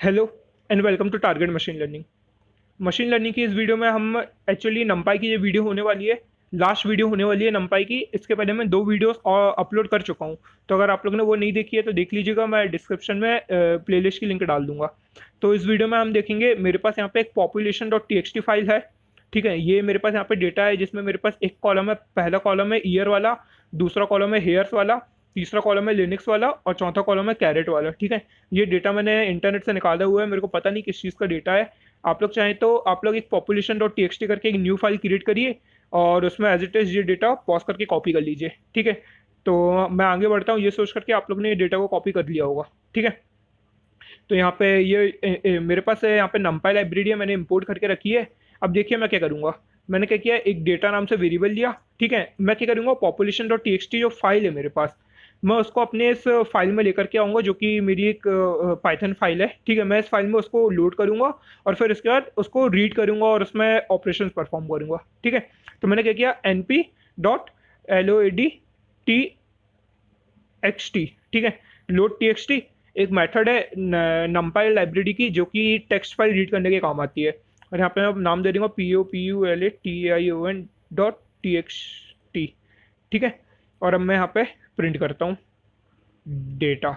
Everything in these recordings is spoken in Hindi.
Hello and welcome to target machine learning. Machine learning की इस वीडियो में हम एक्चुअली नंपाई की ये वीडियो होने वाली है, लास्ट वीडियो होने वाली है नंपाई की। इसके पहले मैं 2 वीडियोस और अपलोड कर चुका हूँ, तो अगर आप लोगों ने वो नहीं देखी है तो देख लीजिएगा। मैं डिस्क्रिप्शन में प्लेलिस्ट की लिंक डाल दूंगा। तो इस वीडियो में हम देखेंगे, मेरे पास यहाँ पे एक population dot T X T file है। ठीक है, ये मेरे पास यहाँ पे डेटा है जिसमें मेरे पास एक कॉलम है, पहला कॉलम है ईयर वाला, दूसरा कॉलम है हेयर्स वाला, तीसरा कॉलम है लिनक्स वाला और चौथा कॉलम है कैरेट वाला। ठीक है, ये डेटा मैंने इंटरनेट से निकाला हुआ है, मेरे को पता नहीं किस चीज़ का डेटा है। आप लोग चाहें तो आप लोग एक population dot T X T करके एक न्यू फाइल क्रिएट करिए और उसमें एज इट इज़ ये डेटा पॉज करके कॉपी कर लीजिए। ठीक है, तो मैं आगे बढ़ता हूँ ये सोच करके आप लोग ने ये डेटा को कॉपी कर लिया होगा। ठीक है, तो यहाँ पे मेरे पास है, यहाँ पे नंपाई लाइब्रेरी है, मैंने इंपोर्ट करके रखी है। अब देखिए मैं क्या करूँगा। मैंने क्या किया, एक डेटा नाम से वेरिएबल लिया। ठीक है, मैं क्या करूँगा, population dot T X T जो फाइल है मेरे पास, मैं उसको अपने इस फाइल में लेकर के आऊँगा, जो कि मेरी एक पाइथन फाइल है। ठीक है, मैं इस फाइल में उसको लोड करूँगा और फिर उसके बाद उसको रीड करूँगा और उसमें ऑपरेशन परफॉर्म करूँगा। ठीक है, तो मैंने क्या किया, N P dot L O A D T X T. ठीक है, लोड टी एक्स टी एक मेथड है नंपाई लाइब्रेरी की, जो कि टेक्स्ट फाइल रीड करने के काम आती है। और यहाँ पे मैं नाम दे दूँगा POPULATION dot T X T. ठीक है, और अब मैं यहाँ पे प्रिंट करता हूँ डेटा।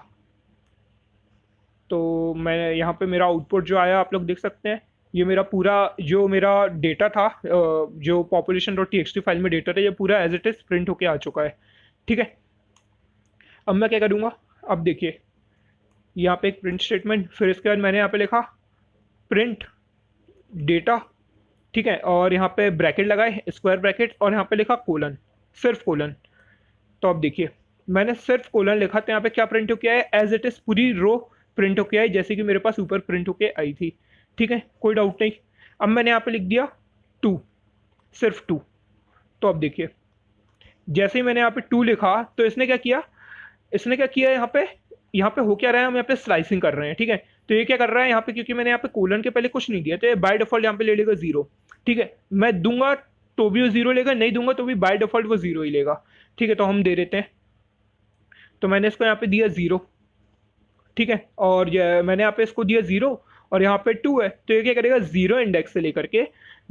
तो मैं यहाँ पे मेरा आउटपुट जो आया आप लोग देख सकते हैं। ये मेरा पूरा जो मेरा डेटा था, जो population dot T X T file में डेटा था, ये पूरा एज इट इज प्रिंट होके आ चुका है। ठीक है, अब मैं क्या करूँगा, अब देखिए यहाँ पे एक प्रिंट स्टेटमेंट, फिर इसके बाद मैंने यहाँ पे लिखा प्रिंट डेटा। ठीक है, और यहाँ पे ब्रैकेट लगाए, स्क्वायर ब्रैकेट, और यहाँ पे लिखा कोलन, सिर्फ कोलन। तो अब देखिए मैंने सिर्फ कोलन लिखा, तो यहाँ पे क्या प्रिंट हो किया है, एज इट इज पूरी रो प्रिंट हो किया है, जैसे कि मेरे पास ऊपर प्रिंट होके आई थी। ठीक है, कोई डाउट नहीं। अब मैंने यहाँ पे लिख दिया 2, सिर्फ 2। तो अब देखिए जैसे ही मैंने यहाँ पे 2 लिखा, तो इसने क्या किया यहाँ पे हो क्या रहा है, हम यहाँ पे स्लाइसिंग कर रहे हैं। ठीक है, तो ये क्या कर रहा है यहाँ पे, क्योंकि मैंने यहाँ पे कोलन के पहले कुछ नहीं दिया, तो ये बाय डिफॉल्ट यहाँ पे ले लेगा 0। ठीक है, मैं दूंगा तो भी वो 0 लेगा, नहीं दूंगा तो भी बाय डिफॉल्ट वो 0 ही लेगा। ठीक है, तो हम दे देते हैं। तो मैंने इसको यहाँ पे दिया 0। ठीक है, और ये मैंने यहाँ पे इसको दिया 0 और यहाँ पे 2 है, तो ये क्या करेगा, 0 इंडेक्स से लेकर के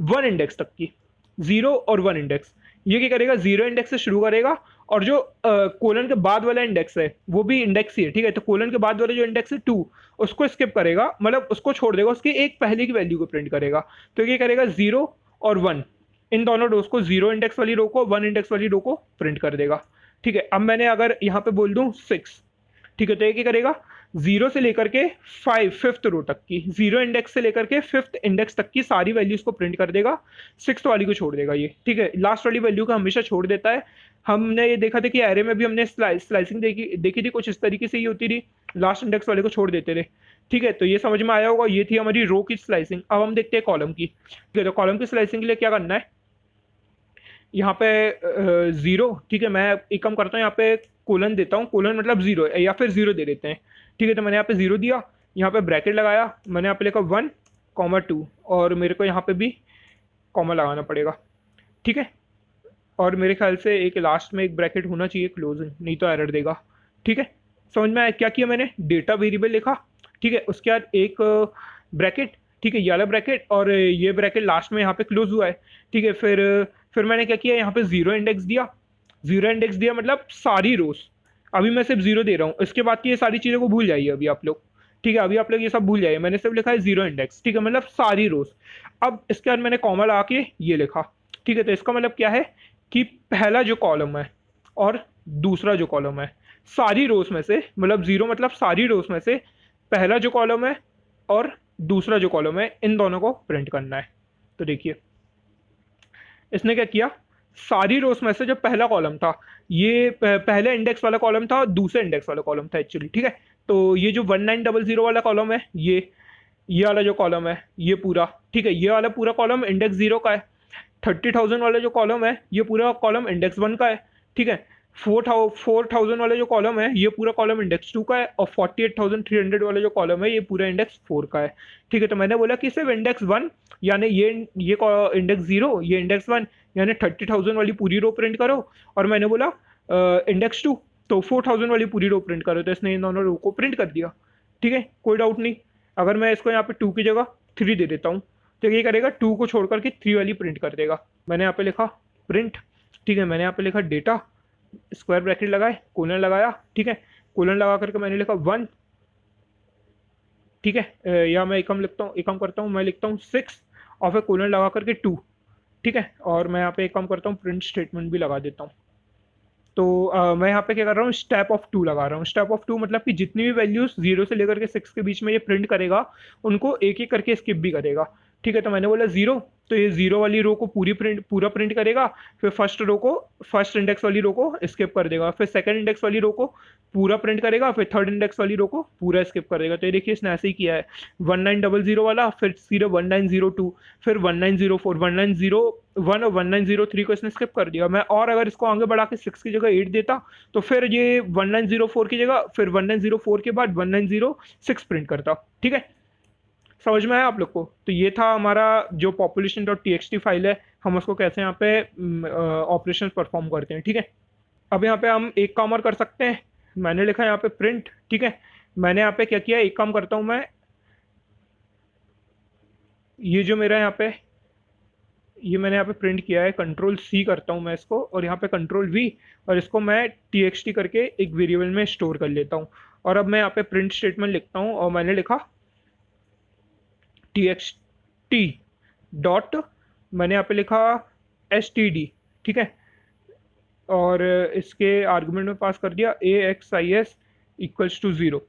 1 इंडेक्स तक की, 0 और 1 इंडेक्स, ये क्या करेगा, 0 इंडेक्स से शुरू करेगा। और जो कोलन के बाद वाला इंडेक्स है वो भी इंडेक्स ही है। ठीक है, तो कोलन के बाद वाला जो इंडेक्स है 2, उसको स्किप करेगा, मतलब उसको छोड़ देगा, उसके एक पहले की वैल्यू को प्रिंट करेगा। तो ये करेगा 0 और 1, इन दोनों रोज को, 0 इंडेक्स वाली रो को 1 इंडेक्स वाली रो को प्रिंट कर देगा। ठीक है, अब मैंने अगर यहाँ पे बोल दूँ 6, ठीक है, तो ये क्या करेगा, 0 से लेकर के 5th रो तक की, 0 इंडेक्स से लेकर के 5th इंडेक्स तक की सारी वैल्यूज को प्रिंट कर देगा, 6th वाली को छोड़ देगा ये। ठीक है, लास्ट वाली वैल्यू को हमेशा छोड़ देता है। हमने ये देखा था कि एरे में भी हमने स्लाइसिंग देखी थी, कुछ इस तरीके से ही होती थी, लास्ट इंडेक्स वाले को छोड़ देते थे। ठीक है, तो ये समझ में आया होगा, ये थी हमारी रो की स्लाइसिंग। अब हम देखते हैं कॉलम की। ठीक है, तो कॉलम की स्लाइसिंग के लिए क्या करना है, यहाँ पे 0। ठीक है, मैं एक काम करता हूँ, यहाँ पे कोलन देता हूँ, कोलन मतलब 0 या फिर 0 दे देते हैं। ठीक है, तो मैंने यहाँ पे 0 दिया, यहाँ पे ब्रैकेट लगाया, मैंने यहाँ पे लिखा 1,2 और मेरे को यहाँ पे भी कॉमा लगाना पड़ेगा। ठीक है, और मेरे ख्याल से एक लास्ट में एक ब्रैकेट होना चाहिए क्लोजिंग, नहीं तो एरर देगा। ठीक है, समझ में आया क्या किया मैंने, डेटा वेरिएबल लिखा। ठीक है, उसके बाद एक ब्रैकेट, ठीक है, ये वाला ब्रैकेट, और ये ब्रैकेट लास्ट में यहाँ पे क्लोज हुआ है। ठीक है, फिर मैंने क्या किया, यहाँ पे 0 इंडेक्स दिया, 0 इंडेक्स दिया मतलब सारी रोज। अभी मैं सिर्फ 0 दे रहा हूँ, इसके बाद की ये सारी चीज़ों को भूल जाइए अभी आप लोग। ठीक है, अभी आप लोग ये सब भूल जाइए, मैंने सिर्फ लिखा है 0 इंडेक्स। ठीक है, मतलब सारी रोज। अब इसके बाद मैंने कॉमा लगा के ये लिखा। ठीक है, तो इसका मतलब क्या है कि पहला जो कॉलम है और दूसरा जो कॉलम है, सारी रोज में से, मतलब 0 मतलब सारी रोज में से पहला जो कॉलम है और दूसरा जो कॉलम है, इन दोनों को प्रिंट करना है। तो देखिए इसने क्या किया, सारी रोज में से जो पहला कॉलम था, ये पहले इंडेक्स वाला कॉलम था और दूसरे इंडेक्स वाला कॉलम था एक्चुअली। ठीक है, तो ये जो 1900 वाला कॉलम है, ये वाला जो कॉलम है ये पूरा, ठीक है, ये वाला पूरा कॉलम इंडेक्स 0 का है। 30,000 वाला जो कॉलम है ये पूरा कॉलम इंडेक्स 1 का है। ठीक है, 4,000 वाला जो कॉलम है ये पूरा कॉलम इंडेक्स 2 का है, और 48,300 वाला जो कॉलम है ये पूरा इंडेक्स 4 का है। ठीक है, तो मैंने बोला कि सिर्फ इंडेक्स 1, यानी ये इंडेक्स 0, ये इंडेक्स 1, यानी 30,000 वाली पूरी रो प्रिंट करो। और मैंने बोला इंडेक्स 2, तो 4,000 वाली पूरी रो प्रिंट करो, तो इसने इन दोनों रो को प्रिंट कर दिया। ठीक है, कोई डाउट नहीं। अगर मैं इसको यहाँ पे 2 की जगह 3 दे देता हूँ तो ये करेगा 2 को छोड़ करके 3 वाली प्रिंट कर देगा। मैंने यहाँ पे लिखा प्रिंट, ठीक है, मैंने यहाँ पे लिखा डेटा, स्क्वायर ब्रैकेट लगाए, कोलन लगाया, ठीक है, कोलन लगा करके मैंने लिखा 1, ठीक है, या मैं एक काम लिखता हूँ, एक काम करता हूँ, मैं लिखता हूँ 6 और फिर कोलन लगा करके 2, ठीक है, और मैं यहाँ पे एक काम करता हूँ प्रिंट स्टेटमेंट भी लगा देता हूँ। तो मैं यहाँ पे क्या कर रहा हूँ, स्टेप ऑफ 2 लगा रहा हूँ। स्टेप ऑफ 2 मतलब कि जितनी भी वैल्यूज 0 से लेकर के 6 के बीच में ये प्रिंट करेगा उनको एक एक करके स्किप भी करेगा, ठीक है। तो मैंने बोला 0, तो ये 0 वाली रो को पूरा प्रिंट करेगा, फिर फर्स्ट इंडेक्स वाली रो को स्किप कर देगा, फिर सेकंड इंडेक्स वाली रो को पूरा प्रिंट करेगा, फिर थर्ड इंडेक्स वाली रो को पूरा स्किप कर देगा। तो ये देखिए इसने ऐसे ही किया है, 1900 वाला, फिर सीधे 1902, फिर 1904, 1901 और 1903 को इसने स्किप कर दिया। मैं और अगर इसको आगे बढ़ा के 6 की जगह 8 देता तो फिर ये 1904 की जगह फिर 1904 के बाद 1906 प्रिंट करता, ठीक है। समझ में आया आप लोग को? तो ये था हमारा जो population.txt फाइल है, हम उसको कैसे यहाँ पे ऑपरेशन परफॉर्म करते हैं, ठीक है। अब यहाँ पे हम एक काम और कर सकते हैं, मैंने लिखा यहाँ पे प्रिंट, ठीक है। मैंने यहाँ पे क्या किया, एक काम करता हूँ मैं, ये जो मेरा यहाँ पे ये मैंने यहाँ पे प्रिंट किया है, कंट्रोल C करता हूँ मैं इसको, और यहाँ पे कंट्रोल V, और इसको मैं txt करके एक वेरिएबल में स्टोर कर लेता हूँ। और अब मैं यहाँ पे प्रिंट स्टेटमेंट लिखता हूँ और मैंने लिखा txt डॉट, मैंने यहाँ पे लिखा std, ठीक है, और इसके आर्गुमेंट में पास कर दिया axis इक्वल्स टू 0।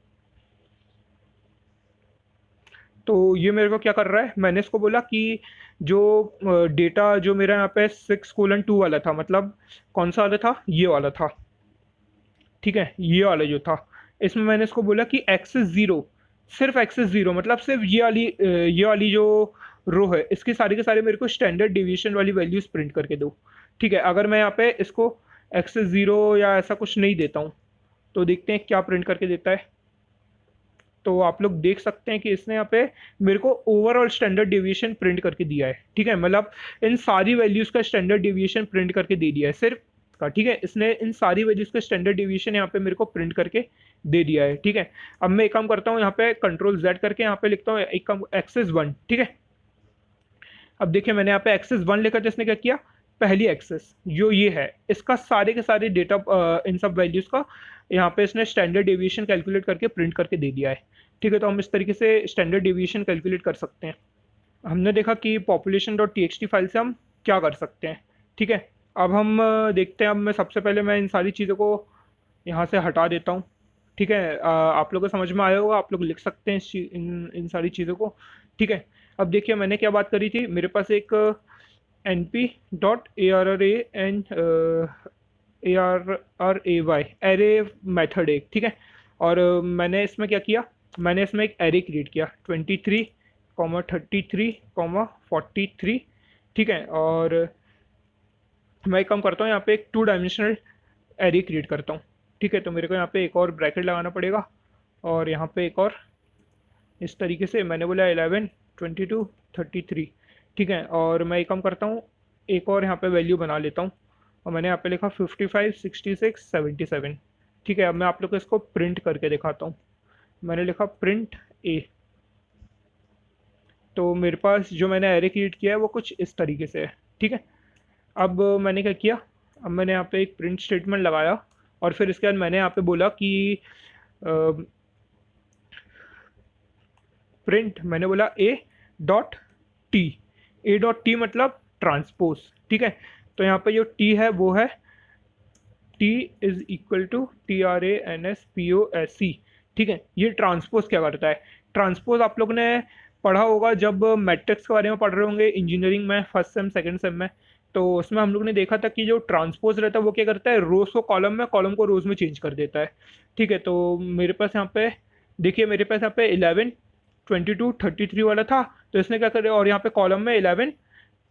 तो ये मेरे को क्या कर रहा है, मैंने इसको बोला कि जो डेटा जो मेरा यहाँ पे 6:2 वाला था, मतलब कौन सा वाला था, ये वाला था, ठीक है, ये वाला जो था, इसमें मैंने इसको बोला कि एक्सेस 0, सिर्फ एक्सेस 0 मतलब सिर्फ ये वाली जो रो है इसके सारे के सारे मेरे को स्टैंडर्ड डिवीजन वाली वैल्यूज प्रिंट करके दो, ठीक है। अगर मैं यहाँ पे इसको एक्सेस 0 या ऐसा कुछ नहीं देता हूँ तो देखते हैं क्या प्रिंट करके देता है। तो आप लोग देख सकते हैं कि इसने यहाँ पे मेरे को ओवरऑल स्टैंडर्ड डेविएशन प्रिंट करके दिया है, ठीक है, मतलब इन सारी वैल्यूज़ का स्टैंडर्ड डेविएशन प्रिंट करके दे दिया है सिर्फ का, ठीक है। इसने इन सारी वैल्यूज़ का स्टैंडर्ड डेविएशन यहाँ पे मेरे को प्रिंट करके दे दिया है, ठीक है। अब मैं एक काम करता हूँ, यहाँ पे कंट्रोल Z करके यहाँ पे लिखता हूँ एक काम एक्सेस 1, ठीक है। अब देखिए मैंने यहाँ पे एक्सेस 1 लिखा तो इसने क्या किया, पहली एक्सेस जो ये है इसका सारे के सारे डेटा इन सब वैल्यूज़ का यहाँ पे इसने स्टैंडर्ड डेविएशन कैलकुलेट करके प्रिंट करके दे दिया है, ठीक है। तो हम इस तरीके से स्टैंडर्ड डेविएशन कैलकुलेट कर सकते हैं। हमने देखा कि population.txt फाइल से हम क्या कर सकते हैं, ठीक है। अब हम देखते हैं, अब मैं सबसे पहले मैं इन सारी चीज़ों को यहाँ से हटा देता हूँ, ठीक है। आप लोगों को समझ में आया होगा, आप लोग लिख सकते हैं इन सारी चीज़ों को, ठीक है। अब देखिए मैंने क्या बात करी थी, मेरे पास एक np.array एरे मेथड है, ठीक है। और मैंने इसमें क्या किया, मैंने इसमें एक एरे क्रिएट किया 23, 33, 43, ठीक है। और मैं एक काम करता हूँ, यहाँ पे एक 2 डायमेंशनल एरे क्रिएट करता हूँ, ठीक है। तो मेरे को यहाँ पे एक और ब्रैकेट लगाना पड़ेगा और यहाँ पे एक और इस तरीके से, मैंने बोला 11, 22, 33, ठीक है। और मैं एक काम करता हूँ, एक और यहाँ पे वैल्यू बना लेता हूँ और मैंने यहाँ पे लिखा 55, 66, 77, ठीक है। अब मैं आप लोग को इसको प्रिंट करके दिखाता हूँ। मैंने लिखा प्रिंट ए, तो मेरे पास जो मैंने एरे क्रिएट किया है वो कुछ इस तरीके से है, ठीक है। अब मैंने क्या किया, अब मैंने यहाँ पे एक प्रिंट स्टेटमेंट लगाया और फिर इसके बाद मैंने यहाँ पे बोला कि प्रिंट, मैंने बोला a.t मतलब ट्रांसपोज, ठीक है। तो यहाँ पे जो t है वो है t is equal to TRANSPOSE, ठीक है। ये ट्रांसपोज क्या करता है, ट्रांसपोज आप लोग ने पढ़ा होगा जब मैट्रिक्स के बारे में पढ़ रहे होंगे इंजीनियरिंग में फर्स्ट सेम सेकंड सेम में, तो उसमें हम लोग ने देखा था कि जो ट्रांसपोज रहता है वो क्या करता है, रोज को कॉलम में, कॉलम को रोज में चेंज कर देता है, ठीक है। तो मेरे पास यहाँ पे देखिए, मेरे पास यहाँ पे 11, 22, 33 वाला था, तो इसने क्या करे, और यहाँ पे कॉलम में 11,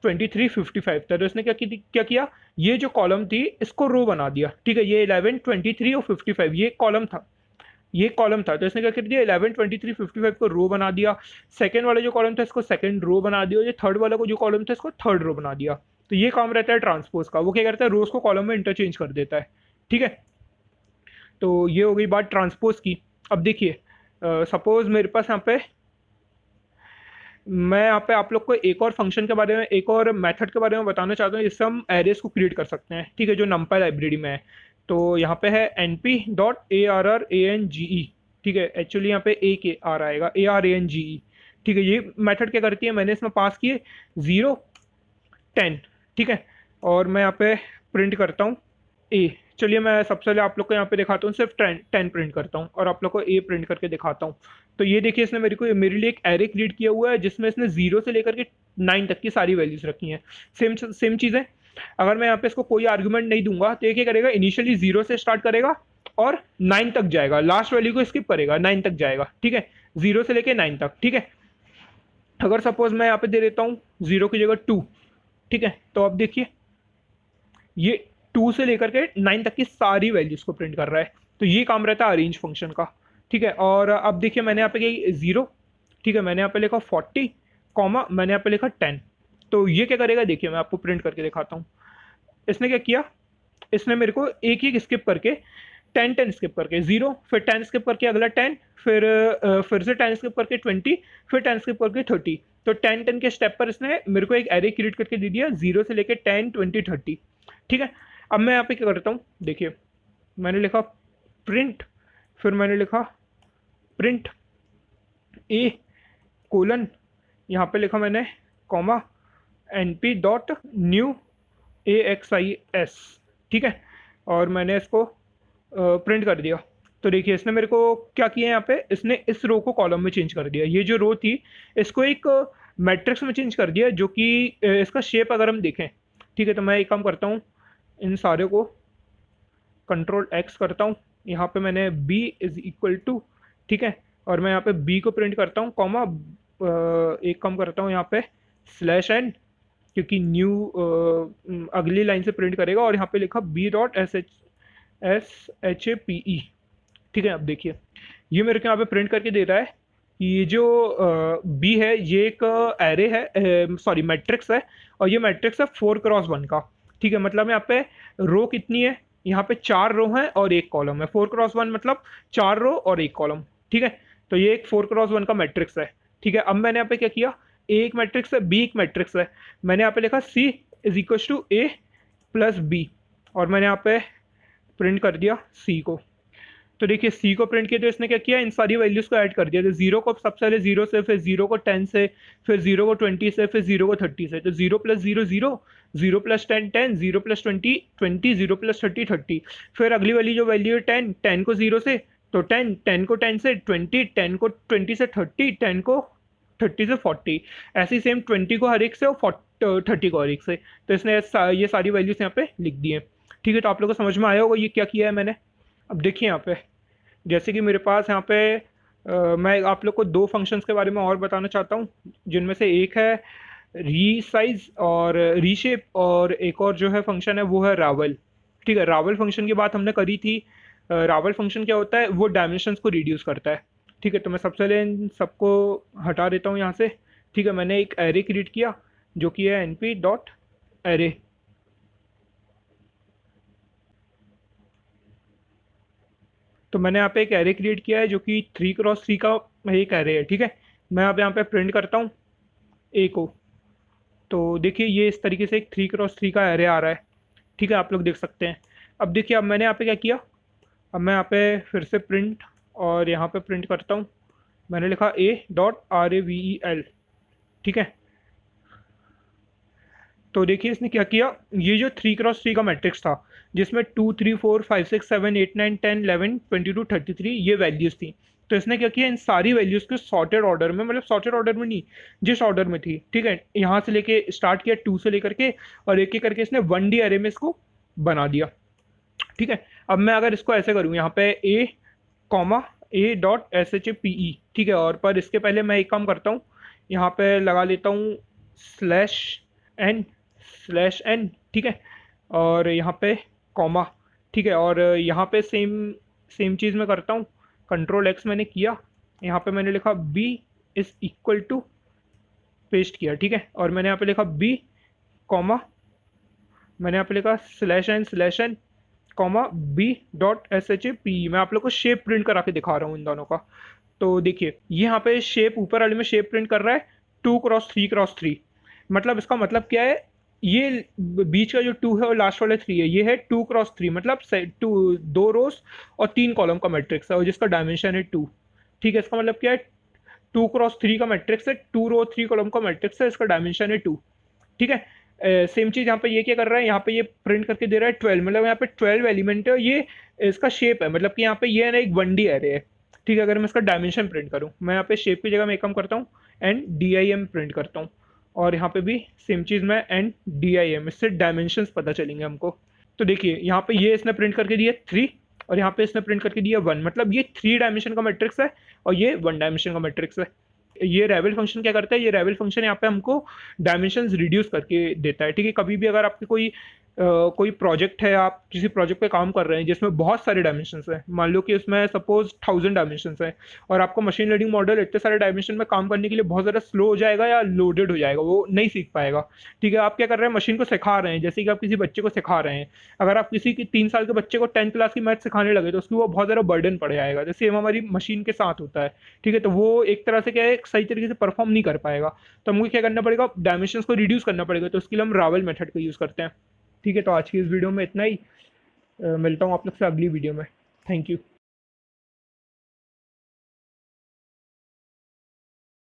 23, 55 था, तो इसने क्या किया, ये जो कॉलम थी इसको रो बना दिया, ठीक है। ये 11, 23 और 55 ये कॉलम था, तो इसने क्या कर दिया, 11, 23, 55 को रो बना दिया। सेकंड वाला जो कॉलम था इसको सेकंड रो बना दिया, ये थर्ड वाला को जो कॉलम था इसको थर्ड रो बना दिया। तो ये काम रहता है ट्रांसपोज का, वो क्या करता है, रोज को कॉलम में इंटरचेंज कर देता है, ठीक है। तो ये हो गई बात ट्रांसपोज की। अब देखिए सपोज मेरे पास यहाँ पे मैं यहाँ पे आप लोग को एक और फंक्शन के बारे में, एक और मेथड के बारे में बताना चाहता हूँ जिससे हम एरेज को क्रिएट कर सकते हैं, ठीक है, जो numpy लाइब्रेरी में है। तो यहाँ पे है np.arrange, ठीक है, एक्चुअली यहाँ पे ए के आर आएगा, ARANGE, ठीक है। ये मेथड क्या करती है, मैंने इसमें पास किए 0 10, ठीक है, और मैं यहाँ पे प्रिंट करता हूँ ए। चलिए मैं सबसे पहले आप लोग को यहाँ पे दिखाता हूँ, सिर्फ 10 प्रिंट करता हूँ और आप लोग को ए प्रिंट करके दिखाता हूँ। तो ये देखिए, इसने मेरे लिए एक एरे क्रिएट किया हुआ है जिसमें इसने 0 से लेकर के 9 तक की सारी वैल्यूज रखी हैं। सेम चीज़ है। अगर मैं यहाँ पे इसको कोई आर्ग्यूमेंट नहीं दूंगा तो ये क्या करेगा, इनिशियली 0 से स्टार्ट करेगा और 9 तक जाएगा, लास्ट वैल्यू को स्किप करेगा, 9 तक जाएगा, ठीक है, 0 से लेके 9 तक, ठीक है। अगर सपोज मैं यहाँ पे दे देता हूँ 0 की जगह 2, ठीक है, तो अब देखिए ये 2 से लेकर के 9 तक की सारी वैल्यूज को प्रिंट कर रहा है। तो ये काम रहता है अरेंज फंक्शन का, ठीक है। और अब देखिए मैंने यहाँ पे क्या 0, ठीक है, मैंने यहाँ पे लिखा 40 कॉमा, मैंने यहाँ पे लिखा 10। तो ये क्या करेगा, देखिए मैं आपको प्रिंट करके दिखाता हूँ। इसने क्या किया, इसने मेरे को एक ही स्किप करके 10 स्किप करके 0, फिर 10 स्किप करके अगला 10, फिर से 10 स्किप करके 20, फिर 10 स्किप करके 30। तो 10 के स्टेप पर इसने मेरे को एक एरे क्रिएट करके दे दिया, 0 से लेके 10 20 30, ठीक है। अब मैं यहाँ पे क्या करता हूँ, देखिए मैंने लिखा प्रिंट, फिर मैंने लिखा प्रिंट ए कोलन, यहाँ पे लिखा मैंने कॉमा np.new AXIS, ठीक है, और मैंने इसको प्रिंट कर दिया। तो देखिए इसने मेरे को क्या किया, यहाँ पे इसने इस रो को कॉलम में चेंज कर दिया, ये जो रो थी इसको एक मैट्रिक्स में चेंज कर दिया, जो कि इसका शेप अगर हम देखें, ठीक है, तो मैं एक काम करता हूँ, इन सारे को कंट्रोल X करता हूँ, यहाँ पे मैंने b इज इक्वल टू, ठीक है, और मैं यहाँ पे b को प्रिंट करता हूँ कॉमा, एक काम करता हूँ यहाँ पे /n, क्योंकि न्यू अगली लाइन से प्रिंट करेगा, और यहाँ पे लिखा b.shape, ठीक है। अब देखिए ये मेरे को यहाँ पे प्रिंट करके दे रहा है कि ये जो b है ये एक एरे है, सॉरी मैट्रिक्स है, और ये मैट्रिक्स है 4x1 का, ठीक है। मतलब यहाँ पे रो कितनी है, यहाँ पे 4 रो हैं और 1 कॉलम है, 4x1 मतलब 4 रो और 1 कॉलम, ठीक है। तो ये एक 4x1 का मैट्रिक्स है, ठीक है। अब मैंने यहाँ पे क्या किया, ए एक मैट्रिक्स है, बी एक मैट्रिक्स है, मैंने यहाँ पे लिखा c is equal to a plus B, और मैंने यहाँ पे प्रिंट कर दिया c को। तो देखिए c को प्रिंट किया तो इसने क्या किया, इन सारी वैल्यूज को ऐड कर दिया। तो 0 को सबसे पहले 0 से, फिर 0 को 10 से, फिर 0 को 20 से, फिर 0 को 30 से। तो 0 प्लस 0 0, 0 प्लस 10 10, 0 प्लस 20 20, 0 प्लस 30 30। फिर अगली वाली जो वैल्यू है 10, 10 को 0 से तो 10, 10 को 10 से 20, 10 को 20 से 30, 10 को 30 से 40, ऐसे ही सेम 20 को हर एक से और 30 को हर एक से। तो इसने ये सारी वैल्यूज यहाँ पे लिख दी है, ठीक है। तो आप लोगों को समझ में आया होगा ये क्या किया है मैंने। अब देखिए यहाँ पे जैसे कि मेरे पास यहाँ पे मैं आप लोग को 2 फंक्शंस के बारे में और बताना चाहता हूँ, जिनमें से एक है रीसाइज और रीशेप, और एक और जो है फंक्शन है वो है रावल, ठीक है। रावल फंक्शन की बात हमने करी थी। रावल फंक्शन क्या होता है, वो डायमेंशंस को रिड्यूस करता है, ठीक है। तो मैं सबसे पहले इन सबको हटा देता हूँ यहाँ से, ठीक है। मैंने एक एरे क्रिएट किया जो कि है np.array, तो मैंने यहाँ पे एक एरे क्रिएट किया है जो कि 3x3 का एक एरे है, ठीक है। मैं अब यहाँ पे प्रिंट करता हूँ ए को, तो देखिए ये इस तरीके से एक 3x3 का एरे आ रहा है, ठीक है, आप लोग देख सकते हैं। अब देखिए अब मैंने यहाँ पे क्या किया, अब मैं यहाँ पे फिर से प्रिंट, और यहाँ पे प्रिंट करता हूँ, मैंने लिखा a.ravel, ठीक है। तो देखिए इसने क्या किया, ये जो 3x3 का मैट्रिक्स था जिसमें 2 3 4 5 6 7 8 9 10 11 22 33 ये वैल्यूज थी, तो इसने क्या किया, इन सारी वैल्यूज को सॉर्टेड ऑर्डर में, मतलब सॉर्टेड ऑर्डर में नहीं, जिस ऑर्डर में थी, ठीक है, यहाँ से लेके स्टार्ट किया 2 से लेकर के, और एक एक करके इसने 1D एरे में इसको बना दिया, ठीक है। अब मैं अगर इसको ऐसे करूँ, यहाँ पे a कॉमा a.shape, ठीक है, और पर इसके पहले मैं एक काम करता हूँ, यहाँ पे लगा लेता हूँ /n, ठीक है, और यहाँ पे कॉमा, ठीक है, और यहाँ पे सेम चीज़ मैं करता हूँ, कंट्रोल X मैंने किया, यहाँ पे मैंने लिखा b is equal to, paste किया, ठीक है, और मैंने यहाँ पे लिखा b कॉमा, मैंने यहाँ पे लिखा /n कॉमा b.shape। मैं आप लोग को शेप प्रिंट करा के दिखा रहा हूँ इन दोनों का। तो देखिए ये यहाँ पे शेप, ऊपर वाले में शेप प्रिंट कर रहा है 2x3x3। मतलब इसका मतलब क्या है, ये बीच का जो 2 है और लास्ट वाला 3 है, ये है 2x3, मतलब 2 रोज और 3 कॉलम का मैट्रिक्स है और जिसका डायमेंशन है 2। ठीक है, इसका मतलब क्या है, 2x3 का मैट्रिक्स है, 2 रो 3 कॉलम का मैट्रिक्स है, इसका डायमेंशन है 2। ठीक है, सेम चीज़ यहाँ पे ये क्या कर रहा है, यहाँ पे ये प्रिंट करके दे रहा है 12, मतलब यहाँ पे 12 एलिमेंट है, ये इसका शेप है, मतलब कि यहाँ पे ये है ना एक 1D एरे है। ठीक है, अगर मैं इसका डायमेंशन प्रिंट करूँ, मैं यहाँ पे शेप की जगह मैं एक काम करता हूँ एंड DIM प्रिंट करता हूँ, और यहाँ पे भी सेम चीज़ मैं एंड DIM, इससे डायमेंशंस पता चलेंगे हमको। तो देखिए यहाँ पे ये इसने प्रिंट करके दिया 3 और यहाँ पे इसने प्रिंट करके दिया 1, मतलब ये 3 डायमेंशन का मैट्रिक्स है और ये 1 डायमेंशन का मैट्रिक्स है। ये रेवल फंक्शन क्या करता है, ये रेवल फंक्शन यहाँ पे हमको डायमेंशंस रिड्यूस करके देता है। ठीक है, कभी भी अगर आपके कोई प्रोजेक्ट है, आप किसी प्रोजेक्ट पे काम कर रहे हैं जिसमें बहुत सारे डायमेंशंस हैं, मान लो कि उसमें सपोज 1000 डायमेंशंस हैं, और आपका मशीन लर्निंग मॉडल इतने सारे डायमेंशन में काम करने के लिए बहुत ज़्यादा स्लो हो जाएगा या लोडेड हो जाएगा, वो नहीं सीख पाएगा। ठीक है, आप क्या कर रहे हैं, मशीन को सिखा रहे हैं, जैसे कि आप किसी बच्चे को सिखा रहे हैं। अगर आप किसी की 3 साल के बच्चे को 10th क्लास की मैथ सिखाने लगे तो उसकी वो बहुत ज़्यादा बर्डन पड़ जाएगा, जैसे सेम हमारी मशीन के साथ होता है। ठीक है, तो वो एक तरह से क्या है, सही तरीके से परफॉर्म नहीं कर पाएगा, तो हमको क्या करना पड़ेगा, डायमेंशंस को रिड्यूस करना पड़ेगा, तो उसके लिए हम रावल मेथड का यूज़ करते हैं। ठीक है, तो आज की इस वीडियो में इतना ही। मिलता हूँ आप लोग से अगली वीडियो में। Thank you.